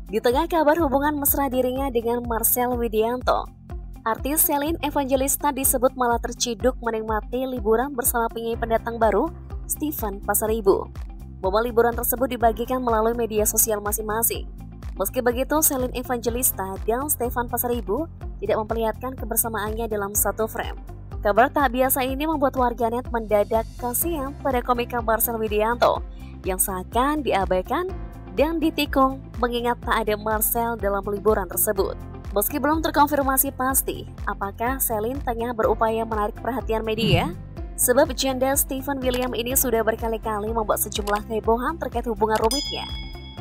Di tengah kabar hubungan mesra dirinya dengan Marcel Widianto, artis Shelin Evangelista disebut malah terciduk menikmati liburan bersama penyanyi pendatang baru, Stephen Pasaribu. Momen liburan tersebut dibagikan melalui media sosial masing-masing. Meski begitu, Shelin Evangelista dan Stephen Pasaribu tidak memperlihatkan kebersamaannya dalam satu frame. Kabar tak biasa ini membuat warganet mendadak kasihan pada komika Marcel Widianto yang seakan diabaikan dan ditikung mengingat tak ada Marcel dalam liburan tersebut. Meski belum terkonfirmasi pasti apakah Shelin tengah berupaya menarik perhatian media, sebab janda Stephen William ini sudah berkali-kali membuat sejumlah kehebohan terkait hubungan rumitnya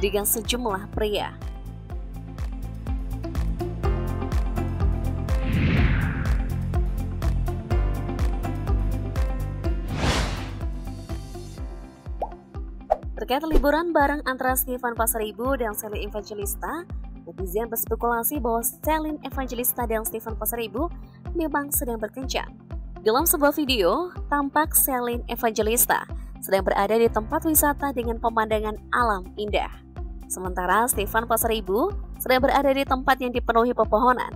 dengan sejumlah pria. Terkait liburan bareng antara Stephen Pasaribu dan Shelin Evangelista, netizen berspekulasi bahwa Shelin Evangelista dan Stephen Pasaribu memang sedang berkencan. Dalam sebuah video, tampak Shelin Evangelista sedang berada di tempat wisata dengan pemandangan alam indah. Sementara Stephen Pasaribu sedang berada di tempat yang dipenuhi pepohonan.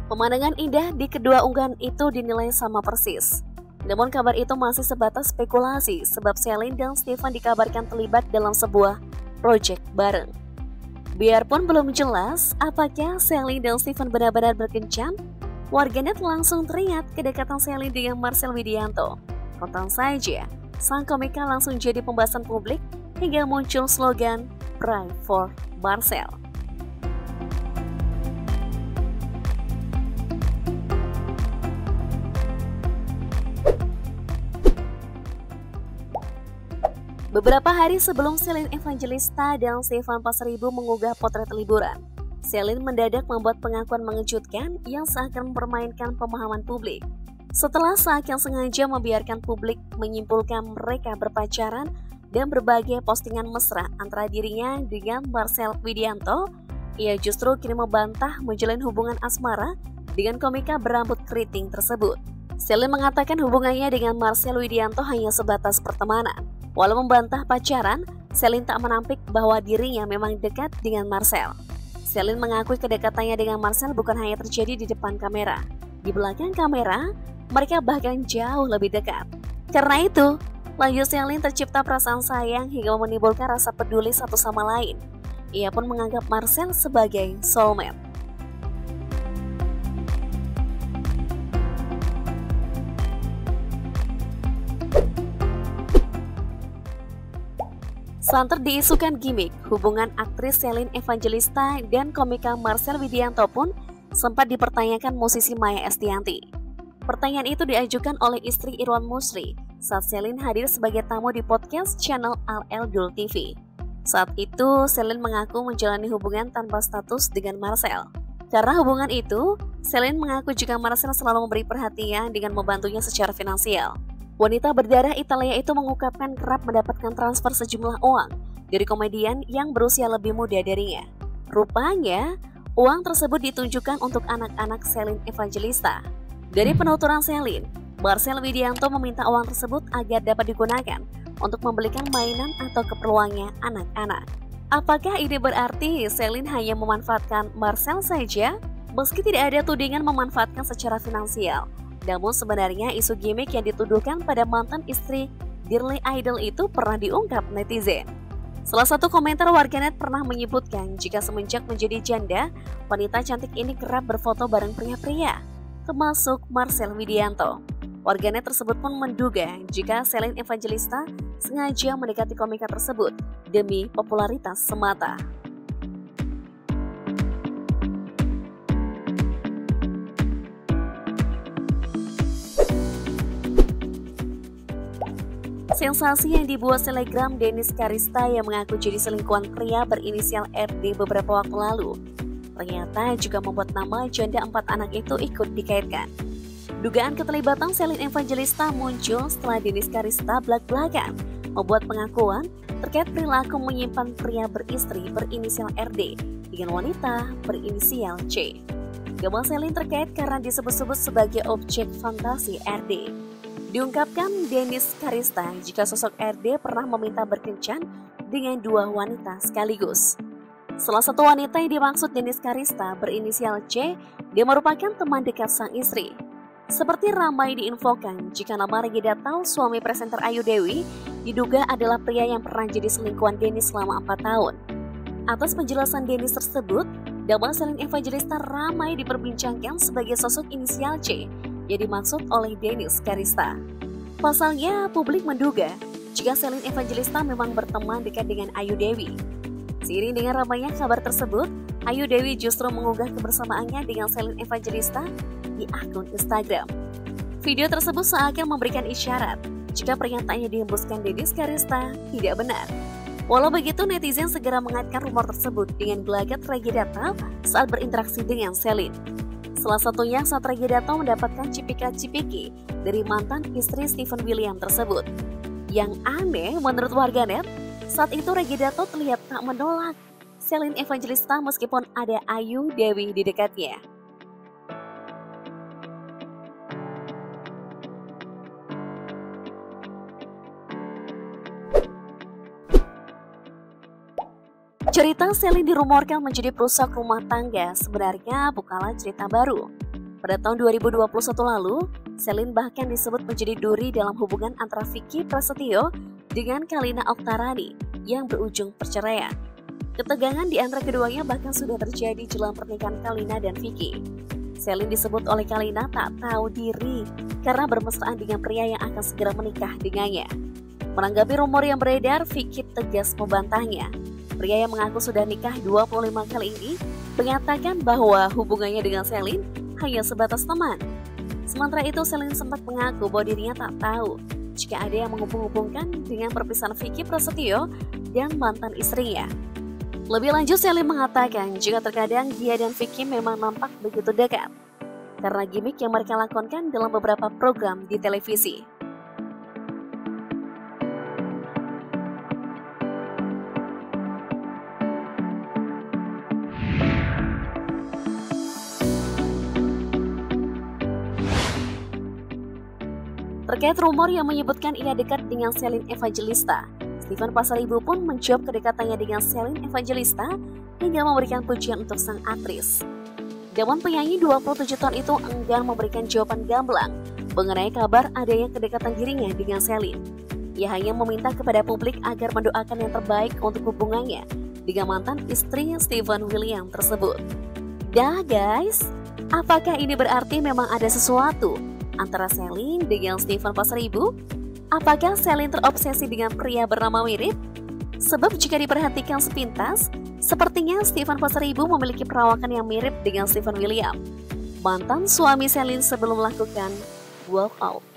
Pemandangan indah di kedua unggahan itu dinilai sama persis. Namun kabar itu masih sebatas spekulasi sebab Shelin dan Stephen dikabarkan terlibat dalam sebuah proyek bareng. Biarpun belum jelas apakah Shelin dan Stephen benar-benar berkencan, warganet langsung teringat kedekatan Shelin dengan Marcel Widianto. Kontan saja, sang komika langsung jadi pembahasan publik hingga muncul slogan Pray for Marcel. Beberapa hari sebelum Shelin Evangelista dan Stephen Pasaribu mengunggah potret liburan, Shelin mendadak membuat pengakuan mengejutkan yang seakan mempermainkan pemahaman publik. Setelah seakan sengaja membiarkan publik menyimpulkan mereka berpacaran dan berbagai postingan mesra antara dirinya dengan Marcel Widianto, ia justru kini membantah menjalin hubungan asmara dengan komika berambut keriting tersebut. Shelin mengatakan hubungannya dengan Marcel Widianto hanya sebatas pertemanan. Walau membantah pacaran, Shelin tak menampik bahwa dirinya memang dekat dengan Marcel. Shelin mengakui kedekatannya dengan Marcel bukan hanya terjadi di depan kamera. Di belakang kamera, mereka bahkan jauh lebih dekat. Karena itu, lanjut Shelin tercipta perasaan sayang hingga menimbulkan rasa peduli satu sama lain. Ia pun menganggap Marcel sebagai soulmate. Santer diisukan gimmick, hubungan aktris Shelin Evangelista dan komika Marcel Widianto pun sempat dipertanyakan musisi Maia Estianty. Pertanyaan itu diajukan oleh istri Irwan Musri saat Shelin hadir sebagai tamu di podcast channel Al Dul TV. Saat itu, Shelin mengaku menjalani hubungan tanpa status dengan Marcel. Karena hubungan itu, Shelin mengaku jika Marcel selalu memberi perhatian dengan membantunya secara finansial. Wanita berdarah Italia itu mengungkapkan kerap mendapatkan transfer sejumlah uang dari komedian yang berusia lebih muda darinya. Rupanya, uang tersebut ditunjukkan untuk anak-anak Shelin Evangelista. Dari penuturan Shelin, Marcel Widianto meminta uang tersebut agar dapat digunakan untuk membelikan mainan atau keperluannya anak-anak. Apakah ini berarti Shelin hanya memanfaatkan Marcel saja? Meski tidak ada tudingan memanfaatkan secara finansial, namun sebenarnya isu gimmick yang dituduhkan pada mantan istri Dearly Idol itu pernah diungkap netizen. Salah satu komentar warganet pernah menyebutkan jika semenjak menjadi janda, wanita cantik ini kerap berfoto bareng pria-pria, termasuk Marcel Widianto. Warganet tersebut pun menduga jika Shelin Evangelista sengaja mendekati komika tersebut demi popularitas semata. Sensasi yang dibuat selebgram Dennis Karista yang mengaku jadi selingkuhan pria berinisial RD beberapa waktu lalu ternyata juga membuat nama janda 4 anak itu ikut dikaitkan. Dugaan keterlibatan Shelin Evangelista muncul setelah Dennis Karista belak-belakan membuat pengakuan terkait perilaku menyimpan pria beristri berinisial RD dengan wanita berinisial C. Gama Shelin terkait karena disebut-sebut sebagai objek fantasi RD. Diungkapkan Dennis Karista jika sosok RD pernah meminta berkencan dengan 2 wanita sekaligus. Salah satu wanita yang dimaksud Denis Karista berinisial C, dia merupakan teman dekat sang istri. Seperti ramai diinfokan, jika nama Reggy-Dato, suami presenter Ayu Dewi, diduga adalah pria yang pernah jadi selingkuhan Denis selama 4 tahun. Atas penjelasan Denis tersebut, nama Shelin Evangelista ramai diperbincangkan sebagai sosok inisial C yang dimaksud oleh Denis Karista. Pasalnya, publik menduga jika Shelin Evangelista memang berteman dekat dengan Ayu Dewi. Seiring dengan ramainya kabar tersebut, Ayu Dewi justru mengunggah kebersamaannya dengan Shelin Evangelista di akun Instagram. Video tersebut seakan memberikan isyarat jika pernyataannya dihembuskan Denis Karista tidak benar. Walau begitu, netizen segera mengaitkan rumor tersebut dengan gelagat Reggy-Dato saat berinteraksi dengan Shelin. Salah satunya saat Reggy-Dato mendapatkan cipika-cipiki dari mantan istri Steven William tersebut. Yang aneh menurut warganet, saat itu Reggy-Dato terlihat tak menolak Shelin Evangelista meskipun ada Ayu Dewi di dekatnya. Cerita Shelin dirumorkan menjadi perusak rumah tangga sebenarnya bukanlah cerita baru. Pada tahun 2021 lalu, Shelin bahkan disebut menjadi duri dalam hubungan antara Vicky Prasetyo dengan Kalina Oktarani yang berujung perceraian. Ketegangan di antara keduanya bahkan sudah terjadi jelang pernikahan Kalina dan Vicky. Shelin disebut oleh Kalina tak tahu diri karena bermesraan dengan pria yang akan segera menikah dengannya. Menanggapi rumor yang beredar, Vicky tegas membantahnya. Pria yang mengaku sudah nikah 25 kali ini mengatakan bahwa hubungannya dengan Shelin hanya sebatas teman. Sementara itu, Shelin sempat mengaku bahwa dirinya tak tahu jika ada yang menghubung-hubungkan dengan perpisahan Vicky Prasetyo dan mantan istrinya. Lebih lanjut, Shelin mengatakan jika terkadang dia dan Vicky memang nampak begitu dekat karena gimmick yang mereka lakukan dalam beberapa program di televisi. Terkait rumor yang menyebutkan ia dekat dengan Shelin Evangelista, Stephen Pasaribu pun menjawab kedekatannya dengan Shelin Evangelista hingga memberikan pujian untuk sang aktris. Namun penyanyi 27 tahun itu enggan memberikan jawaban gamblang mengenai kabar adanya kedekatan dirinya dengan Shelin. Ia hanya meminta kepada publik agar mendoakan yang terbaik untuk hubungannya dengan mantan istri Steven William tersebut. Dah guys, apakah ini berarti memang ada sesuatu antara Shelin dengan Stephen Pasaribu? Apakah Shelin terobsesi dengan pria bernama mirip? Sebab jika diperhatikan sepintas, sepertinya Stephen Pasaribu memiliki perawakan yang mirip dengan Steven William, mantan suami Shelin sebelum melakukan walk out.